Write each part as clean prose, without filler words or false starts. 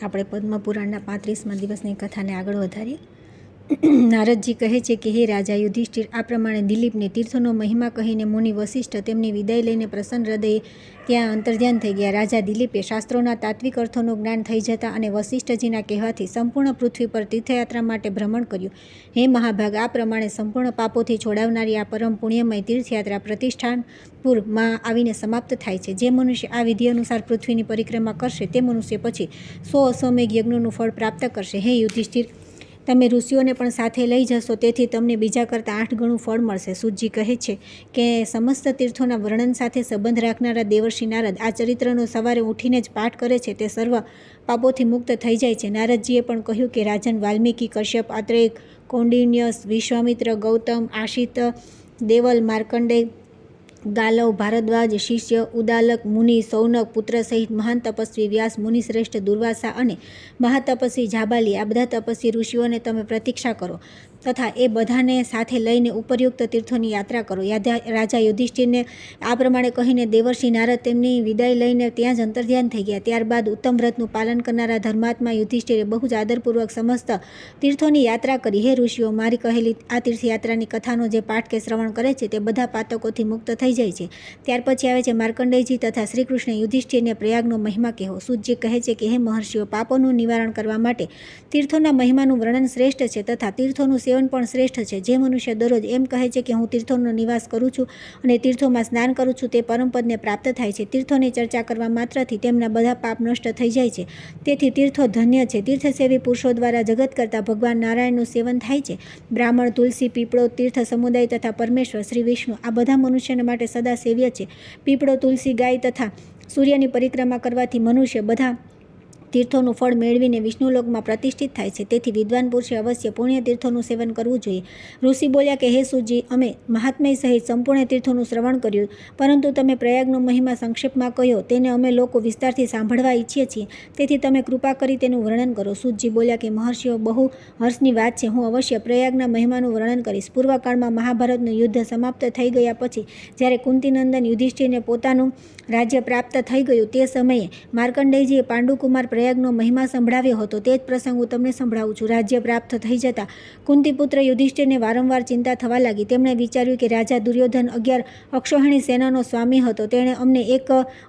આપણે પદ્મપુરાણના 35મા દિવસની કથાને આગળ વધારીએ. નારદજી કહે છે કે હે રાજા યુધિષ્ઠિર, આ પ્રમાણે દિલીપને તીર્થોનો મહિમા કહીને મુનિ વસિષ્ઠ તેમની વિદાય લઈને પ્રસન્ન હૃદયે ત્યાં અંતર્ધ્યાન થઈ ગયા. રાજા દિલીપે શાસ્ત્રોના તાત્વિક અર્થોનું જ્ઞાન થઈ જતા અને વસિષ્ઠજીના કહેવાથી સંપૂર્ણ પૃથ્વી પર તીર્થયાત્રા માટે ભ્રમણ કર્યું. હે મહાભાગ, આ પ્રમાણે સંપૂર્ણ પાપોથી છોડાવનારી આ પરમ પુણ્યમય તીર્થયાત્રા પ્રતિષ્ઠાનપુરમાં આવીને સમાપ્ત થાય છે. જે મનુષ્ય આ વિધિ અનુસાર પૃથ્વીની પરિક્રમા કરશે તે મનુષ્ય પછી 100 અશ્વમેઘ યજ્ઞોનું ફળ પ્રાપ્ત કરશે. હે યુધિષ્ઠિર, તમે ઋષિઓને પણ સાથે લઈ જશો, તેથી તમને બીજા કરતાં 8 ગણું ફળ મળશે. સૂતજી કહે છે કે સમસ્ત તીર્થોના વર્ણન સાથે સંબંધ રાખનારા દેવર્ષિ નારદ આ ચરિત્રનો સવારે ઉઠીને જ પાઠ કરે છે તે સર્વ પાપોથી મુક્ત થઈ જાય છે. નારદજીએ પણ કહ્યું કે રાજન વાલ્મીકી, કશ્યપ, અત્રેય, કૌંડિન્યસ, વિશ્વામિત્ર, ગૌતમ, આશિત, દેવલ, માર્કંડેય, ગાલવ, ભારદ્વાજ, શિષ્ય, ઉદાલક, મુનિ, સૌનક પુત્ર સહિત મહાન તપસ્વી વ્યાસ, મુનિશ્રેષ્ઠ દુર્વાસા અને મહાતપસ્વી જાબાલી, આ બધા તપસ્વી ઋષિઓને તમે પ્રતીક્ષા કરો તથા એ બધાને સાથે લઈને ઉપરયુક્ત તીર્થોની યાત્રા કરો. રાજા યુધિષ્ઠિરને આ પ્રમાણે કહીને દેવર્ષિ નારદ તેમની વિદાય લઈને ત્યાં જ અંતર્ધ્યાન થઈ ગયા. ત્યારબાદ ઉત્તમ વ્રતનું પાલન કરનારા ધર્માત્મા યુધિષ્ઠિરે બહુ જ આદરપૂર્વક સમસ્ત તીર્થોની યાત્રા કરી. હે ઋષિઓ, મારી કહેલી આ તીર્થયાત્રાની કથાનો જે પાઠ કે શ્રવણ કરે છે તે બધા પાતકોથી મુક્ત થઈ જાય છે. ત્યાર પછી આવે છે માર્કંડેયજી તથા શ્રી કૃષ્ણ યુધિષ્ઠિરને પ્રયાગનો મહિમા કહેવો. સૂતજી કહે છે કે હે મહર્ષિઓ, પાપોનું નિવારણ કરવા માટે તીર્થોના મહિમાનું વર્ણન શ્રેષ્ઠ છે તથા તીર્થોનું સેવન પણ શ્રેષ્ઠ છે. જે મનુષ્ય દરરોજ એમ કહે છે કે હું તીર્થોનો નિવાસ કરું છું અને તીર્થોમાં સ્નાન કરું છું તે પરમપદને પ્રાપ્ત થાય છે. તીર્થોની ચર્ચા કરવા માત્રથી તેમના બધા પાપ નષ્ટ થઈ જાય છે. તેથી તીર્થો ધન્ય છે. તીર્થસેવી પુરુષો દ્વારા જગત કરતા ભગવાન નારાયણનું સેવન થાય છે. બ્રાહ્મણ, તુલસી, પીપળો, તીર્થ સમુદાય તથા પરમેશ્વર શ્રી વિષ્ણુ આ બધા મનુષ્યના માટે સદા સેવ્ય છે. પીપળો, તુલસી, ગાય તથા સૂર્યની પરિક્રમા કરવાથી મનુષ્ય બધા તીર્થોનું ફળ મેળવીને વિષ્ણુલોકમાં પ્રતિષ્ઠિત થાય છે. તેથી વિદ્વાન પુરુષે અવશ્ય પુણ્ય તીર્થોનું સેવન કરવું જોઈએ. ઋષિ બોલ્યા કે હે સૂતજી, અમે મહાત્મય સહિત સંપૂર્ણ તીર્થોનું શ્રવણ કર્યું, પરંતુ તમે પ્રયાગનો મહિમા સંક્ષેપમાં કહ્યો તેને અમે લોકો વિસ્તારથી સાંભળવા ઈચ્છીએ છીએ. તેથી તમે કૃપા કરી તેનું વર્ણન કરો. સૂતજી બોલ્યા કે મહર્ષિઓ, બહુ હર્ષની વાત છે. હું અવશ્ય પ્રયાગના મહિમાનું વર્ણન કરીશ. પૂર્વકાળમાં મહાભારતનું યુદ્ધ સમાપ્ત થઈ ગયા પછી જ્યારે કુંતીનંદન યુધિષ્ઠિરને પોતાનું રાજ્ય પ્રાપ્ત થઈ ગયું તે સમયે માર્કંડેયજીએ પાંડુકુમાર પ્રયાગનો મહિમા સંભળાવ્યો હતો. તે જ પ્રસંગ હું તમને સંભળાવું છું. રાજ્ય પ્રાપ્ત થઈ જતાં કુંતીપુત્ર યુધિષ્ઠિરને વારંવાર ચિંતા થવા લાગી. તેમણે વિચાર્યું કે રાજા દુર્યોધન 11 અક્ષોહિણી સેનાનો સ્વામી હતો. તેણે અમને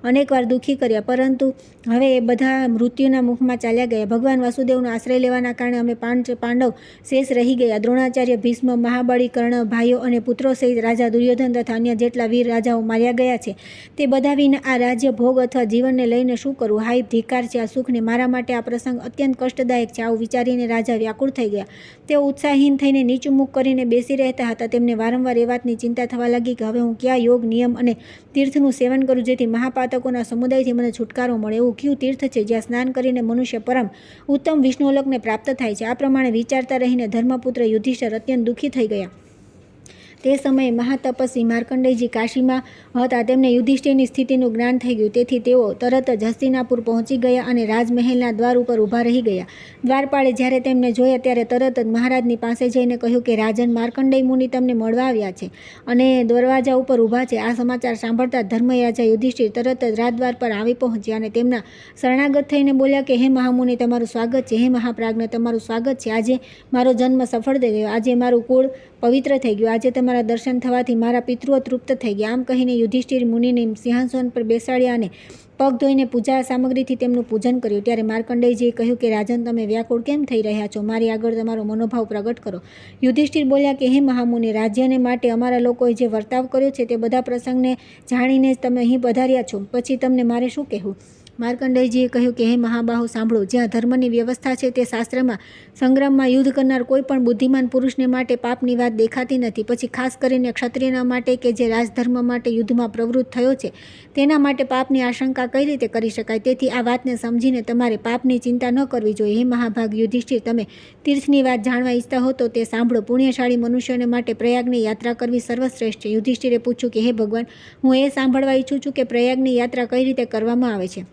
અનેકવાર દુઃખી કર્યા, પરંતુ હવે એ બધા મૃત્યુના મુખમાં ચાલ્યા ગયા. ભગવાન વાસુદેવનો આશ્રય લેવાના કારણે અમે પાંડવ શેષ રહી ગયા. દ્રોણાચાર્ય, ભીષ્મ, મહાબળી, કર્ણ, ભાઈઓ અને પુત્રો સહિત રાજા દુર્યોધન તથા અન્ય જેટલા વીર રાજાઓ માર્યા ગયા છે. તે બધા વિના આ રાજ્ય ભોગ અથવા જીવનને લઈને શું કરવું? હાય ધિક્કાર છે આ સુખને! મારા માટે આ પ્રસંગ અત્યંત કષ્ટદાયક છે. આવું વિચારીને રાજા વ્યાકુળ થઈ ગયા. તેઓ ઉત્સાહહીન થઈને નીચું મુખ કરીને બેસી રહેતા હતા. તેમને વારંવાર એ વાતની ચિંતા થવા લાગી કે હવે હું કયા યોગ, નિયમ અને તીર્થનું સેવન કરું જેથી મહાપાતકોના સમુદાયથી મને છુટકારો મળે. એવું કયું તીર્થ છે જ્યાં સ્નાન કરીને મનુષ્ય પરમ ઉત્તમ વિષ્ણુલોકને પ્રાપ્ત થાય છે? આ પ્રમાણે વિચારતા રહીને ધર્મપુત્ર યુધિષ્ઠિર અત્યંત દુઃખી થઈ ગયા. તે સમયે મહાતપસ્વી માર્કંડેયજી કાશીમાં હતા. તેમને યુધિષ્ઠિરની સ્થિતિનું જ્ઞાન થઈ ગયું. તેથી તેઓ તરત જ હસ્તિનાપુર પહોંચી ગયા અને રાજમહેલના દ્વાર ઉપર ઊભા રહી ગયા. દ્વારપાળે જ્યારે તેમને જોયા ત્યારે તરત જ મહારાજની પાસે જઈને કહ્યું કે રાજન, માર્કંડેય મુનિ તમને મળવા આવ્યા છે અને દરવાજા ઉપર ઊભા છે. આ સમાચાર સાંભળતા ધર્મરાજા યુધિષ્ઠિર તરત જ રાજદ્વાર પર આવી પહોંચ્યા અને તેમના શરણાગત થઈને બોલ્યા કે હે મહામુનિ, તમારું સ્વાગત છે. હે મહાપ્રાજ્ઞ, તમારું સ્વાગત છે. આજે મારો જન્મ સફળ થઈ ગયો. આજે મારું કુળ પવિત્ર થઈ ગયું. આજે તમારા દર્શન થવાથી મારા પિતૃઓ તૃપ્ત થઈ ગયા. આમ કહીને યુધિષ્ઠિર મુનિને સિંહાસન પર બેસાડ્યા અને પગ ધોઈને પૂજા સામગ્રીથી તેમનું પૂજન કર્યું. ત્યારે માર્કંડેયજીએ કહ્યું કે રાજન, તમે વ્યાકુળ કેમ થઈ રહ્યા છો? મારી આગળ તમારો મનોભાવ પ્રગટ કરો. યુધિષ્ઠિર બોલ્યા કે હે મહામુનિ, રાજ્યને માટે અમારા લોકોએ જે વર્તાવ કર્યો છે તે બધા પ્રસંગને જાણીને જ તમે અહીં પધાર્યા છો. પછી તમને મારે શું કહેવું? માર્કંડેયજીએ કહ્યું કે હે મહાબાહુ, સાંભળો. જ્યાં ધર્મની વ્યવસ્થા છે તે શાસ્ત્રમાં સંગ્રામમાં યુદ્ધ કરનાર કોઈ પણ બુદ્ધિમાન પુરુષને માટે પાપની વાત દેખાતી નથી. પછી ખાસ કરીને ક્ષત્રિયના માટે કે જે રાજધર્મ માટે યુદ્ધમાં પ્રવૃત્ત થયો છે તેના માટે પાપની આશંકા કઈ રીતે કરી શકાય? તેથી આ વાતને સમજીને તમારે પાપની ચિંતા ન કરવી જોઈએ. હે મહાભાગ યુધિષ્ઠિર, તમે તીર્થની વાત જાણવા ઈચ્છતા હો તો તે સાંભળો. પુણ્યશાળી મનુષ્યોને માટે પ્રયાગની યાત્રા કરવી સર્વશ્રેષ્ઠ છે. યુધિષ્ઠિરે પૂછ્યું કે હે ભગવાન, હું એ સાંભળવા ઈચ્છું છું કે પ્રયાગની યાત્રા કઈ રીતે કરવામાં આવે છે.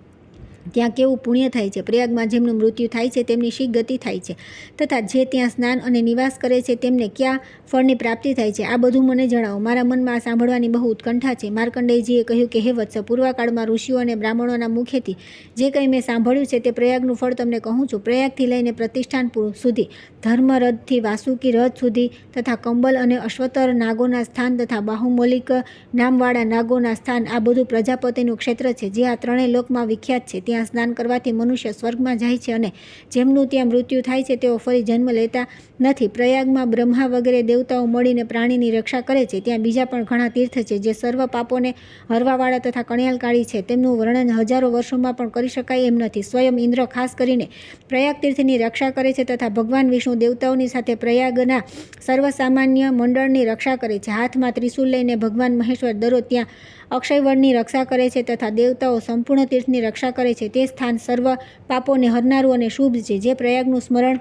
ત્યાં કેવું પુણ્ય થાય છે. પ્રયાગમાં જેમનું મૃત્યુ થાય છે તેમની શી ગતિ થાય છે તથા જે ત્યાં સ્નાન અને નિવાસ કરે છે તેમને ક્યાં ફળની પ્રાપ્તિ થાય છે, આ બધું મને જણાવો. મારા મનમાં આ સાંભળવાની બહુ ઉત્કંઠા છે. માર્કંડેયજીએ કહ્યું કે હે વત્સ, પૂર્વકાળમાં ઋષિઓ અને બ્રાહ્મણોના મુખેથી જે કંઈ મેં સાંભળ્યું છે તે પ્રયાગનું ફળ તમને કહું છું. પ્રયાગથી લઈને પ્રતિષ્ઠાન સુધી, ધર્મરથથી વાસુકી રથ સુધી તથા કંબલ અને અશ્વતર નાગોના સ્થાન તથા બાહુમલિક નામવાળા નાગોના સ્થાન, આ બધું પ્રજાપતિનું ક્ષેત્ર છે જે આ ત્રણેય લોકમાં વિખ્યાત છે. ત્યાં સ્નાન કરવાથી મનુષ્ય સ્વર્ગમાં જાય છે અને જેમનું ત્યાં મૃત્યુ થાય છે તેઓ ફરી જન્મ લેતા નથી. પ્રયાગમાં બ્રહ્મા વગેરે દેવતાઓ મળીને પ્રાણીની રક્ષા કરે છે. ત્યાં બીજા પણ ઘણા તીર્થ છે જે સર્વ પાપોને હરવાવાળા તથા કણિયાલકાળી છે. તેમનું વર્ણન હજારો વર્ષોમાં પણ કરી શકાય એમ નથી. સ્વયં ઇન્દ્ર ખાસ કરીને પ્રયાગ તીર્થની રક્ષા કરે છે તથા ભગવાન વિષ્ણુ દેવતાઓની સાથે પ્રયાગના સર્વસામાન્ય મંડળની રક્ષા કરે છે. હાથમાં ત્રિશૂલ લઈને ભગવાન મહેશ્વર દરરોજ ત્યાં અક્ષયવડની રક્ષા કરે છે તથા દેવતાઓ સંપૂર્ણ તીર્થની રક્ષા કરે છે. તે સ્થાન સર્વ પાપોને હરનારું અને શુભ છે. જે પ્રયાગનું સ્મરણ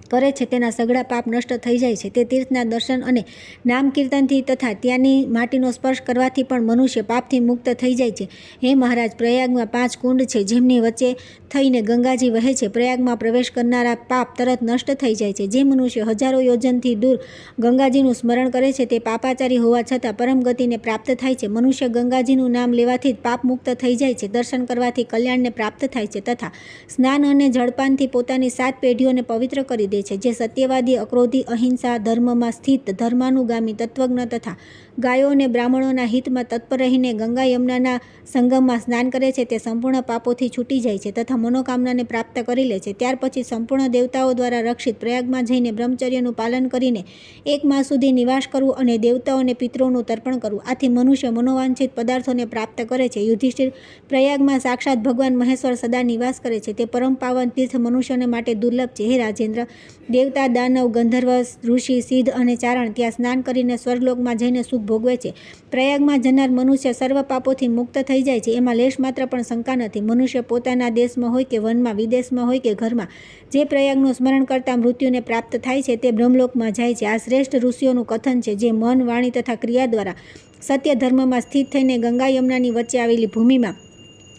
કરે છે તેના સઘળા પાપ નષ્ટ થઈ જાય છે. તે તીર્થના દર્શન અને નામ કીર્તનથી તથા ત્યાંની માટીનો સ્પર્શ કરવાથી પણ મનુષ્ય પાપથી મુક્ત થઈ જાય છે. હે મહારાજ, પ્રયાગમાં 5 કુંડ છે જેમની વચ્ચે થઈને ગંગાજી વહે છે. પ્રયાગમાં પ્રવેશ કરનારા પાપ તરત નષ્ટ થઈ જાય છે. જે મનુષ્ય હજારો યોજનથી દૂર ગંગાજીનું સ્મરણ કરે છે તે પાપાચારી હોવા છતાં પરમ ગતિને પ્રાપ્ત થાય છે. મનુષ્ય ગંગાજીનું નામ લેવાથી જ પાપ મુક્ત થઈ જાય છે. દર્શન કરવાથી કલ્યાણને પ્રાપ્ત થાય છે તથા સ્નાન અને જળપાનથી પોતાની 7 પેઢીઓને પવિત્ર કરી દે છે. જે સત્યવાદી, અક્રોધી, અહિંસા, ધર્મમાં સ્થિત, ધર્માનુગામી, તત્વજ્ઞ તથા ગાયો અને બ્રાહ્મણોના હિતમાં તત્પર રહીને ગંગા યમુનાના સંગમમાં સ્નાન કરે છે તે સંપૂર્ણ પાપોથી છૂટી જાય છે તથા મનોકામનાને પ્રાપ્ત કરી લે છે. ત્યાર પછી સંપૂર્ણ દેવતાઓ દ્વારા રક્ષિત પ્રયાગમાં જઈને બ્રહ્મચર્યનું પાલન કરીને 1 માસ સુધી નિવાસ કરવું અને દેવતાઓને પિતૃઓનું તર્પણ કરવું. આથી મનુષ્ય મનોવાંછિત પદાર્થોને પ્રાપ્ત કરે છે. યુધિષ્ઠિર, પ્રયાગમાં સાક્ષાત ભગવાન મહેશ્વર સદા નિવાસ કરે છે. તે પરમ પાવન તીર્થ મનુષ્યને માટે દુર્લભ છે. હે રાજેન્દ્ર, દેવતા, દાનવ, ગંધર્વ, ઋષિ, સિદ્ધ અને ચારણ ત્યાં સ્નાન કરીને સ્વર્ગલોકમાં જઈને સુખ ભોગવે છે. પ્રયાગમાં જનાર મનુષ્ય સર્વ પાપોથી મુક્ત થઈ જાય છે. એમાં લેશ માત્ર પણ શંકા નથી. મનુષ્ય પોતાના દેશમાં હોય કે વનમાં, વિદેશમાં હોય કે ઘરમાં, જે પ્રયાગનું સ્મરણ કરતા મૃત્યુને પ્રાપ્ત થાય છે તે બ્રહ્મલોકમાં જાય છે. આ શ્રેષ્ઠ ઋષિઓનું કથન છે. જે મન, વાણી તથા ક્રિયા દ્વારા સત્ય ધર્મમાં સ્થિત થઈને ગંગા યમુનાની વચ્ચે આવેલી ભૂમિમાં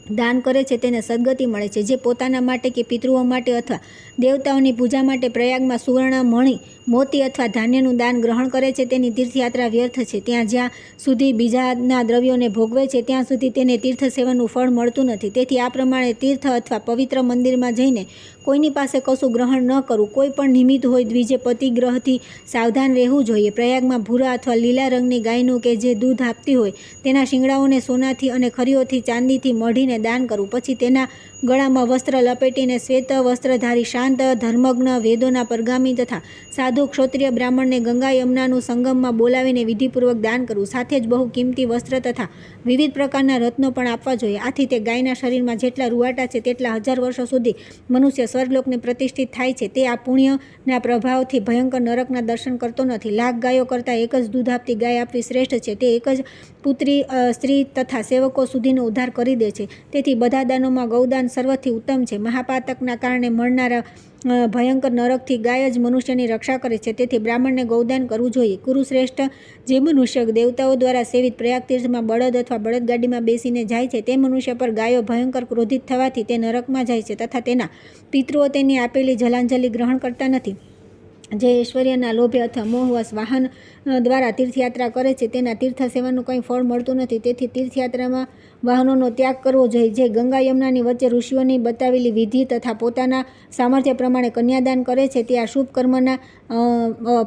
દાન કરે છે તેને સદગતિ મળે છે. જે પોતાના માટે કે પિતૃઓ માટે અથવા દેવતાઓની પૂજા માટે પ્રયાગમાં સુવર્ણ, મણિ, મોતી અથવા ધાન્યનું દાન ગ્રહણ કરે છે તેની તીર્થયાત્રા વ્યર્થ છે. ત્યાં જ્યાં સુધી બીજાના દ્રવ્યોને ભોગવે છે ત્યાં સુધી તેને તીર્થ સેવનનું ફળ મળતું નથી. તેથી આ પ્રમાણે તીર્થ અથવા પવિત્ર મંદિરમાં જઈને કોઈની પાસે કશું ગ્રહણ ન કરવું. કોઈ પણ નિમિત્ત હોય દ્વિજે પતિગ્રહથી સાવધાન રહેવું જોઈએ. પ્રયાગમાં ભૂરા અથવા લીલા રંગની ગાયનું કે જે દૂધ આપતી હોય તેના શિંગડાઓને સોનાથી અને ખરીઓથી ચાંદીથી મઢીને દાન કરવું. પછી તેના ગળામાં વસ્ત્ર લપેટીને શ્વેત વસ્ત્રધારી શાંત, ધર્મજ્ઞ, વેદોના પરગામી તથા સાધુ, ક્ષોત્રિય, બ્રાહ્મણને ગંગા યમુનાનું સંગમમાં બોલાવીને વિધિપૂર્વક દાન કરવું. સાથે જ બહુ કિંમતી વસ્ત્ર તથા વિવિધ પ્રકારના રત્નો પણ આપવા જોઈએ. આથી તે ગાયના શરીરમાં જેટલા રૂવાટા છે તેટલા 1000 વર્ષો સુધી મનુષ્ય સ્વર્ગલોકને પ્રતિષ્ઠિત થાય છે. તે આ પુણ્યના પ્રભાવથી ભયંકર નરકના દર્શન કરતો નથી. લાખ ગાયો કરતાં એક જ દૂધ આપતી ગાય આપવી શ્રેષ્ઠ છે. તે એક જ પુત્રી, સ્ત્રી તથા સેવકો સુધીનો ઉદ્ધાર કરી દે છે. તેથી બધા દાનોમાં ગૌદાન સર્વથી ઉત્તમ છે. મહાપાતકના કારણે મળનારા ભયંકર નરકથી ગાય જ મનુષ્યની રક્ષા કરે છે. તેથી બ્રાહ્મણને ગૌદાન કરવું જોઈએ. કુરુશ્રેષ્ઠ, જે મનુષ્ય દેવતાઓ દ્વારા સેવિત પ્રયાગ તીર્થમાં બળદ અથવા બળદગાડીમાં બેસીને જાય છે તે મનુષ્ય પર ગાયો ભયંકર ક્રોધિત થવાથી તે નરકમાં જાય છે તથા તેના પિતૃઓ તેની આપેલી જલાંજલિ ગ્રહણ કરતા નથી. જે ઐશ્વર્યના લોભે અથવા મોહવશ વાહન દ્વારા તીર્થયાત્રા કરે છે તેના તીર્થ સેવાનું કંઈ ફળ મળતું નથી. તેથી તીર્થયાત્રામાં વાહનોનો ત્યાગ કરવો જોઈએ. જે ગંગા યમુનાની વચ્ચે ઋષિઓની બતાવેલી વિધિ તથા પોતાના સામર્થ્ય પ્રમાણે કન્યાદાન કરે છે તે આ શુભ કર્મના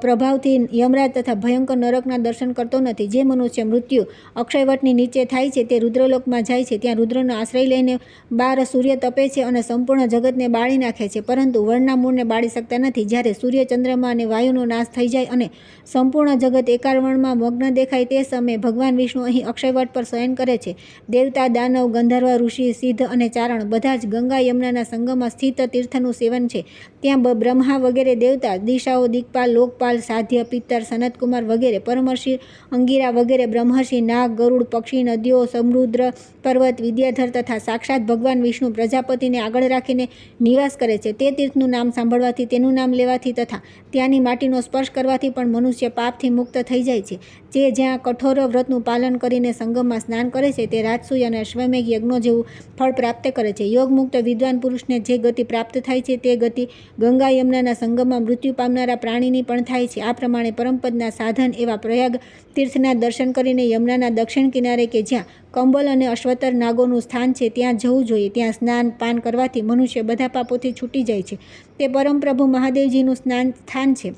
પ્રભાવથી યમરાજ તથા ભયંકર નરકના દર્શન કરતો નથી. જે મનુષ્ય મૃત્યુ અક્ષયવટની નીચે થાય છે તે રુદ્રલોકમાં જાય છે. ત્યાં રુદ્રનો આશ્રય લઈને 12 સૂર્ય તપે છે અને સંપૂર્ણ જગતને બાળી નાખે છે, પરંતુ વડના મૂળને બાળી શકતા નથી. જ્યારે સૂર્ય, ચંદ્રમા અને વાયુનો નાશ થઈ જાય અને સંપૂર્ણ જગત એકાવરણમાં મગ્ન દેખાય તે સમયે ભગવાન વિષ્ણુ અહીં અક્ષયવટ પર શયન કરે છે. દેવતા, દાનવ, ગંધર્વ, ઋષિ, સિદ્ધ અને ચારણ બધા જ ગંગા યમુનાના સંગમમાં સ્થિત તીર્થનું સેવન છે. ત્યાં બ્રહ્મા વગેરે દેવતા, દિશાઓ, દિક્પાલ, લોકપાલ, સાધ્ય, પિત્તર, સનતકુમાર વગેરે, પરમર્ષિ, અંગિરા વગેરે બ્રહ્મર્ષિ, નાગ, ગરુડ, પક્ષી, નદીઓ, સમુદ્ર, પર્વત, વિદ્યાધર તથા સાક્ષાત ભગવાન વિષ્ણુ પ્રજાપતિને આગળ રાખીને નિવાસ કરે છે. તે તીર્થનું નામ સાંભળવાથી, તેનું નામ લેવાથી તથા ત્યાંની માટીનો સ્પર્શ કરવાથી પણ મનુષ્ય પાપથી મુક્ત થઈ જાય છે. જે જ્યાં કઠોર વ્રતનું પાલન કરીને સંગમમાં સ્નાન કરે છે તે રાજસુખ રાજસૂય અને અશ્વમેઘ યજ્ઞો જેવું ફળ પ્રાપ્ત કરે છે. યોગમુક્ત વિદ્વાન પુરુષને જે ગતિ પ્રાપ્ત થાય છે તે ગતિ ગંગા યમુનાના સંગમમાં મૃત્યુ પામનારા પ્રાણીની પણ થાય છે. આ પ્રમાણે પરમપદના સાધન એવા પ્રયાગ તીર્થના દર્શન કરીને યમુનાના દક્ષિણ કિનારે કે જ્યાં કંબલ અને અશ્વતર નાગોનું સ્થાન છે ત્યાં જવું જોઈએ. ત્યાં સ્નાન પાન કરવાથી મનુષ્ય બધા પાપોથી છૂટી જાય છે. તે પરમ પ્રભુ મહાદેવજીનું સ્થાન છે.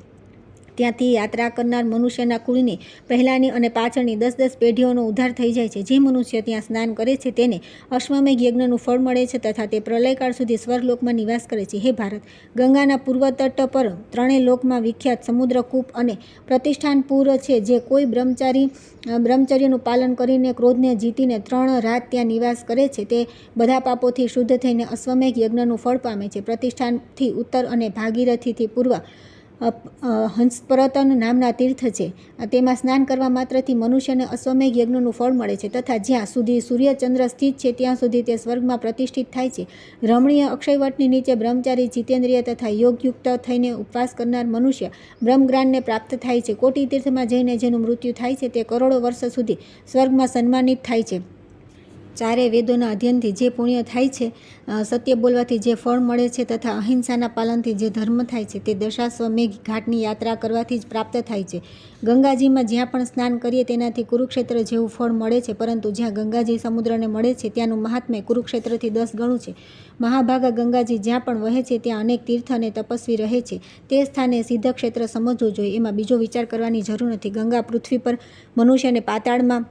ત્યાંથી યાત્રા કરનાર મનુષ્યના કુળની પહેલાંની અને પાછળની 10-10 પેઢીઓનો ઉદ્ધાર થઈ જાય છે. જે મનુષ્ય ત્યાં સ્નાન કરે છે તેને અશ્વમેઘ યજ્ઞનું ફળ મળે છે તથા તે પ્રલયકાળ સુધી સ્વર્ગલોકમાં નિવાસ કરે છે. હે ભારત, ગંગાના પૂર્વ તટ પર 3 લોકમાં વિખ્યાત સમુદ્રકૂપ અને પ્રતિષ્ઠાનપુર છે. જે કોઈ બ્રહ્મચર્યનું પાલન કરીને ક્રોધને જીતીને 3 રાત ત્યાં નિવાસ કરે છે તે બધા પાપોથી શુદ્ધ થઈને અશ્વમેઘ યજ્ઞનું ફળ પામે છે. પ્રતિષ્ઠાનથી ઉત્તર અને ભાગીરથીથી પૂર્વ હંસપરતન નામના તીર્થ છે. તેમાં સ્નાન કરવા માત્રથી મનુષ્યને અશ્વમેઘ યજ્ઞનું ફળ મળે છે તથા જ્યાં સુધી સૂર્યચંદ્ર સ્થિત છે ત્યાં સુધી તે સ્વર્ગમાં પ્રતિષ્ઠિત થાય છે. રમણીય અક્ષયવટની નીચે બ્રહ્મચારી, જીતેન્દ્રિય તથા યોગયુક્ત થઈને ઉપવાસ કરનાર મનુષ્ય બ્રહ્મજ્ઞાનને પ્રાપ્ત થાય છે. કોટી તીર્થમાં જઈને જેનું મૃત્યુ થાય છે તે કરોડો વર્ષ સુધી સ્વર્ગમાં સન્માનિત થાય છે. 4 વેદોના અધ્યયનથી જે પુણ્ય થાય છે, સત્ય બોલવાથી જે ફળ મળે છે તથા અહિંસાના પાલનથી જે ધર્મ થાય છે તે દશાશ્વમેઘ ઘાટની યાત્રા કરવાથી જ પ્રાપ્ત થાય છે. ગંગાજીમાં જ્યાં પણ સ્નાન કરીએ તેનાથી કુરુક્ષેત્ર જેવું ફળ મળે છે, પરંતુ જ્યાં ગંગાજી સમુદ્રને મળે છે ત્યાંનું મહાત્મ્ય કુરુક્ષેત્રથી 10 ગણું છે. મહાભાગા ગંગાજી જ્યાં પણ વહે છે ત્યાં અનેક તીર્થ અને તપસ્વી રહે છે. તે સ્થાને સિદ્ધ ક્ષેત્ર સમજવું જોઈએ. એમાં બીજો વિચાર કરવાની જરૂર નથી. ગંગા પૃથ્વી પર મનુષ્યને પાતાળમાં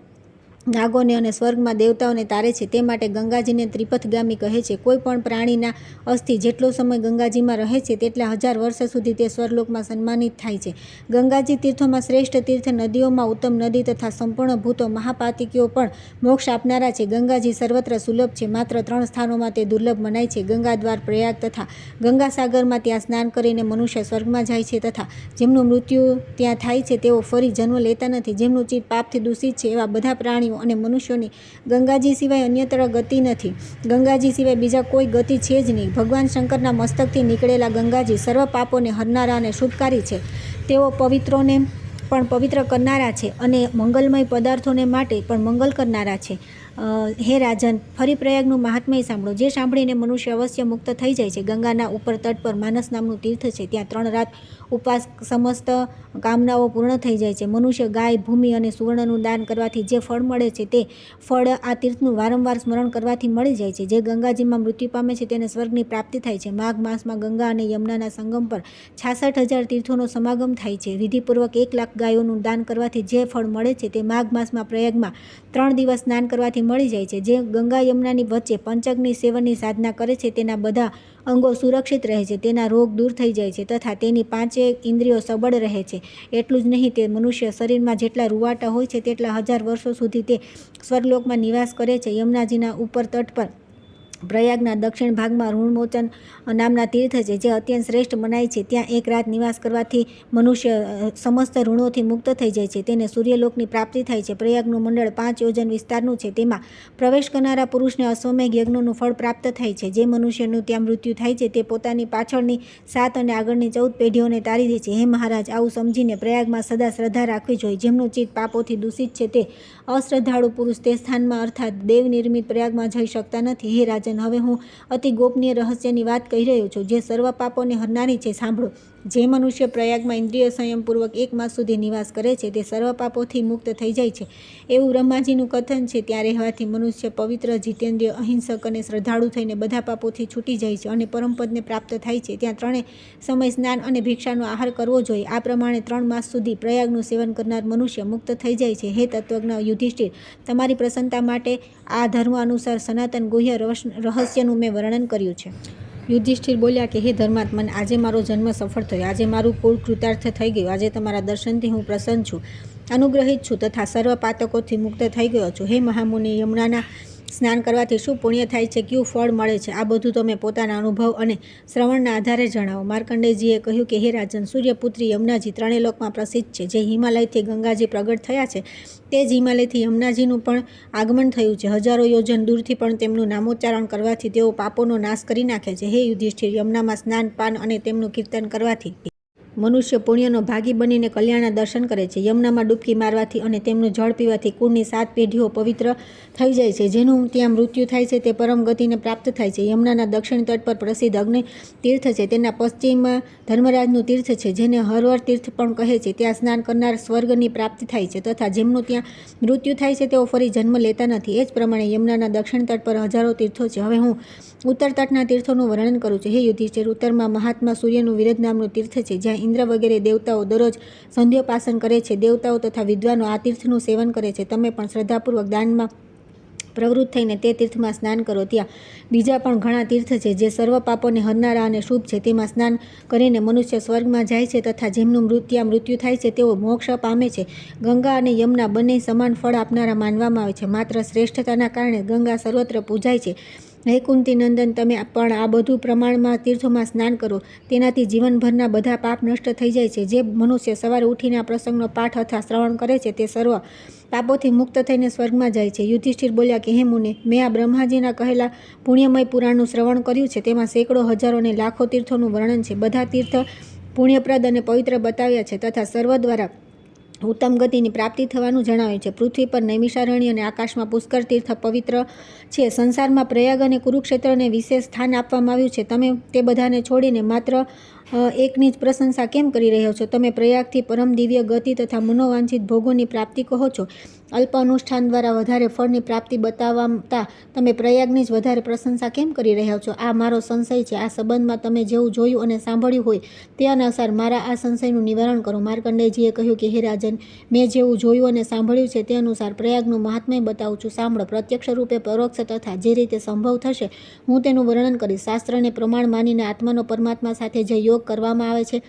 નાગોને અને સ્વર્ગમાં દેવતાઓને તારે છે. તે માટે ગંગાજીને ત્રિપથગામી કહે છે. કોઈ પણ પ્રાણીના અસ્થિ જેટલો સમય ગંગાજીમાં રહે છે તેટલા 1000 વર્ષ સુધી તે સ્વર્ગલોકમાં સન્માનિત થાય છે. ગંગાજી તીર્થોમાં શ્રેષ્ઠ તીર્થ, નદીઓમાં ઉત્તમ નદી તથા સંપૂર્ણ ભૂતો મહાપાતિકીઓ પણ મોક્ષ આપનારા છે. ગંગાજી સર્વત્ર સુલભ છે. માત્ર 3 સ્થાનોમાં તે દુર્લભ મનાય છે: ગંગાદ્વાર, પ્રયાગ તથા ગંગાસાગરમાં. ત્યાં સ્નાન કરીને મનુષ્ય સ્વર્ગમાં જાય છે તથા જેમનું મૃત્યુ ત્યાં થાય છે તેઓ ફરી જન્મ લેતા નથી. જેમનું ચિત્ત પાપથી દૂષિત છે એવા બધા પ્રાણીઓ અને મનુષ્યોની ગંગાજી સિવાય અન્યત્ર ગતિ નથી. ગંગાજી સિવાય બીજા કોઈ ગતિ છે જ નહીં. ભગવાન શંકરના મસ્તકથી નીકળેલા ગંગાજી સર્વ પાપોને હરનારા અને શુભકારી છે. તેઓ પવિત્રોને પણ પવિત્ર કરનારા છે અને મંગલમય પદાર્થોને માટે પણ મંગલ કરનારા છે. હે રાજન, ફરી પ્રયાગનું મહાત્મ્ય સાંભળો. જે સાંભળીને મનુષ્ય અવશ્ય મુક્ત થઈ જાય છે. ગંગાના ઉપર તટ પર માનસ નામનું તીર્થ છે. ત્યાં 3 રાત ઉપવાસ સમસ્ત કામનાઓ પૂર્ણ થઈ જાય છે. મનુષ્ય ગાય, ભૂમિ અને સુવર્ણનું દાન કરવાથી જે ફળ મળે છે તે ફળ આ તીર્થનું વારંવાર સ્મરણ કરવાથી મળી જાય છે. જે ગંગાજીમાં મૃત્યુ પામે છે તેને સ્વર્ગની પ્રાપ્તિ થાય છે. માઘ માસમાં ગંગા અને યમુનાના સંગમ પર 66,000 તીર્થોનો સમાગમ થાય છે. વિધિપૂર્વક 1 લાખ ગાયોનું દાન કરવાથી જે ફળ મળે છે તે માઘ માસમાં પ્રયાગમાં 3 દિવસ સ્નાન કરવાથી મળી જાય છે. જે ગંગા યમુનાની વચ્ચે પંચગ્નિ સેવનની સાધના કરે છે તેના બધા અંગો સુરક્ષિત રહે છે. તેના રોગ દૂર થઈ જાય છે તથા તેની 5 ઇન્દ્રિયો સબળ રહે છે. એટલું જ નહીં, તે મનુષ્ય શરીરમાં જેટલા રૂવાટા હોય છે તેટલા 1000 વર્ષો સુધી તે સ્વર્ગલોકમાં નિવાસ કરે છે. યમુનાજીના ઉપર તટ પર પ્રયાગના દક્ષિણ ભાગમાં ઋણમોચન નામના તીર્થ છે જે અત્યંત શ્રેષ્ઠ મનાય છે. ત્યાં 1 રાત નિવાસ કરવાથી મનુષ્ય સમસ્ત ઋણોથી મુક્ત થઈ જાય છે. તેને સૂર્યલોકની પ્રાપ્તિ થાય છે. પ્રયાગનું મંડળ 5 યોજન વિસ્તારનું છે. તેમાં પ્રવેશ કરનારા પુરુષને અશ્વમેઘ યજ્ઞનું ફળ પ્રાપ્ત થાય છે. જે મનુષ્યનું ત્યાં મૃત્યુ થાય છે તે પોતાની પાછળની 7 અને આગળની 14 પેઢીઓને તારી દે છે. હે મહારાજ, આવું સમજીને પ્રયાગમાં સદા શ્રદ્ધા રાખવી જોઈએ. જેમનું ચિત્ત પાપોથી દૂષિત છે તે અશ્રદ્ધાળુ પુરુષ તે સ્થાનમાં અર્થાત દેવ નિર્મિત પ્રયાગમાં જઈ શકતા નથી. હે રાજન, હવે હું અતિ ગોપનીય રહસ્યની વાત કહી રહ્યો છું જે સર્વ પાપોને હરનારી છે. સાંભળો. જે મનુષ્ય પ્રયાગમાં ઇન્દ્રિય સંયમપૂર્વક 1 માસ સુધી નિવાસ કરે છે તે સર્વ પાપોથી મુક્ત થઈ જાય છે એવું બ્રહ્માજીનું કથન છે. ત્યાં રહેવાથી મનુષ્ય પવિત્ર, જીતેન્દ્રિય, અહિંસક અને શ્રદ્ધાળુ થઈને બધા પાપોથી છૂટી જાય છે અને પરમપદને પ્રાપ્ત થાય છે. ત્યાં 3 સમય સ્નાન અને ભિક્ષાનો આહાર કરવો જોઈએ. આ પ્રમાણે 3 માસ સુધી પ્રયાગનું સેવન કરનાર મનુષ્ય મુક્ત થઈ જાય છે. હે તત્વજ્ઞ યુધિષ્ઠિર, તમારી પ્રસન્નતા માટે આ ધર્મ અનુસાર સનાતન ગુહ્ય રહસ્યનું મેં વર્ણન કર્યું છે. યુધિષ્ઠિર બોલ્યા કે હે ધર્માત્મન, આજે મારો જન્મ સફળ થયો. આજે મારું કુળ કૃતાર્થ થઈ ગયું. આજે તમારા દર્શનથી હું પ્રસન્ન છું, અનુગ્રહિત છું તથા સર્વ પાતકોથી મુક્ત થઈ ગયો છું. હે મહામુનિ, યમુનાના સ્નાન કરવાથી શું પુણ્ય થાય છે, કયું ફળ મળે છે, આ બધું તમે પોતાના અનુભવ અને શ્રવણના આધારે જણાવો. માર્કંડેયજીએ કહ્યું કે હે રાજન, સૂર્યપુત્રી યમુનાજી 3 લોકમાં પ્રસિદ્ધ છે. જે હિમાલયથી ગંગાજી પ્રગટ થયા છે તે જ હિમાલયથી યમુનાજીનું પણ આગમન થયું છે. હજારો યોજન દૂરથી પણ તેમનું નામોચ્ચારણ કરવાથી તેઓ પાપોનો નાશ કરી નાખે છે. હે યુધિષ્ઠિર, યમુનામાં સ્નાન, પાન અને તેમનું કીર્તન કરવાથી મનુષ્ય પુણ્યનો ભાગી બનીને કલ્યાણના દર્શન કરે છે. યમુનામાં ડૂબકી મારવાથી અને તેમનું જળ પીવાથી કુળની 7 પેઢીઓ પવિત્ર થઈ જાય છે. જેનું ત્યાં મૃત્યુ થાય છે તે પરમ ગતિને પ્રાપ્ત થાય છે. યમુનાના દક્ષિણ તટ પર પ્રસિદ્ધ અગ્નિ તીર્થ છે. તેના પશ્ચિમમાં ધર્મરાજનું તીર્થ છે, જેને હરવર તીર્થ પણ કહે છે. ત્યાં સ્નાન કરનાર સ્વર્ગની પ્રાપ્તિ થાય છે તથા જેમનું ત્યાં મૃત્યુ થાય છે તેઓ ફરી જન્મ લેતા નથી. એ જ પ્રમાણે યમુનાના દક્ષિણ તટ પર હજારો તીર્થો છે. હવે હું ઉત્તર તટના તીર્થોનું વર્ણન કરું છું. હે યુધિષ્ઠિર, ઉત્તરમાં મહાત્મા સૂર્યનું વિરધ નામનું તીર્થ છે, જ્યાં ઇન્દ્ર વગેરે દેવતાઓ દરરોજ સંધ્યોપાસન કરે છે. દેવતાઓ તથા વિદ્વાનો આ તીર્થનું સેવન કરે છે. તમે પણ શ્રદ્ધાપૂર્વક દાનમાં પ્રવૃત્ત થઈને તે તીર્થમાં સ્નાન કરો. ત્યાં બીજા પણ ઘણા તીર્થ છે જે સર્વ પાપોને હરનારા અને શુભ છે. તેમાં સ્નાન કરીને મનુષ્ય સ્વર્ગમાં જાય છે તથા જેમનું ત્યાં મૃત્યુ થાય છે તેઓ મોક્ષ પામે છે. ગંગા અને યમુના બંને સમાન ફળ આપનારા માનવામાં આવે છે. માત્ર શ્રેષ્ઠતાના કારણે ગંગા સર્વત્ર પૂજાય છે. હે કુંતી નંદન, તમે પણ આ બધું પ્રમાણમાં તીર્થોમાં સ્નાન કરો. તેનાથી જીવનભરના બધા પાપ નષ્ટ થઈ જાય છે. જે મનુષ્ય સવારે ઉઠીને આ પ્રસંગનો પાઠ અથવા શ્રવણ કરે છે તે સર્વ પાપોથી મુક્ત થઈને સ્વર્ગમાં જાય છે. યુધિષ્ઠિર બોલ્યા કે હે મુને, મેં આ બ્રહ્માજીના કહેલા પુણ્યમય પુરાણનું શ્રવણ કર્યું છે. તેમાં સેંકડો, હજારો અને લાખો તીર્થોનું વર્ણન છે. બધા તીર્થ પુણ્યપ્રદ અને પવિત્ર બતાવ્યા છે તથા સર્વ દ્વારા ઉત્તમ ગતિની પ્રાપ્તિ થવાનું જણાવ્યું છે. પૃથ્વી પર નૈમિષારણ્ય અને આકાશમાં પુષ્કર તીર્થ પવિત્ર છે. સંસારમાં પ્રયાગ અને કુરુક્ષેત્રને વિશેષ સ્થાન આપવામાં આવ્યું છે. તમે તે બધાને છોડીને માત્ર એકની જ પ્રશંસા કેમ કરી રહ્યો છો? તમે પ્રયાગથી પરમ દિવ્ય ગતિ તથા મનોવાંછિત ભોગોની પ્રાપ્તિ કહો છો. અલ્પ અનુષ્ઠાન દ્વારા વધારે ફળની પ્રાપ્તિ બતાવતા તમે પ્રયાગની જ વધારે પ્રશંસા કેમ કરી રહ્યા છો? આ મારો સંશય છે. આ સંબંધમાં તમે જેવું જોયું અને સાંભળ્યું હોય તે અનુસાર મારા આ સંશયનું નિવારણ કરો. માર્કંડેયજીએ કહ્યું કે હે રાજન, મેં જેવું જોયું અને સાંભળ્યું છે તે અનુસાર પ્રયાગનું મહાત્મ્ય બતાવું છું. સાંભળો. પ્રત્યક્ષ રૂપે, પરોક્ષ તથા જે રીતે સંભવ થશે હું તેનું વર્ણન કરીશ. શાસ્ત્રને પ્રમાણ માનીને આત્માનો પરમાત્મા સાથે જે યોગ કરવામાં આવે છે